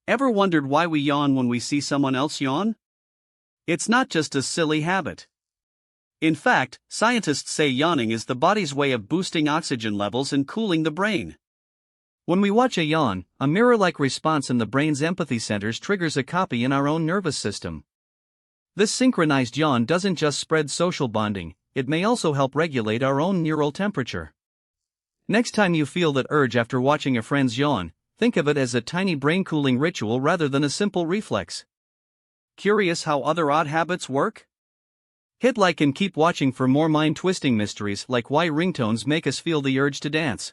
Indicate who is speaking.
Speaker 1: Ever wondered why we yawn when we see someone else yawn? It's not just a silly habit. In fact, scientists say yawning is the body's way of boosting oxygen levels and cooling the brain. When we watch a yawn, a mirror-like response in the brain's empathy centers triggers a copy in our own nervous system. This synchronized yawn doesn't just spread social bonding, it may also help regulate our own neural temperature. Next time you feel that urge after watching a friend's yawn, think of it as a tiny brain-cooling ritual rather than a simple reflex. Curious how other odd habits work? Hit like and keep watching for more mind-twisting mysteries like why ringtones make us feel the urge to dance.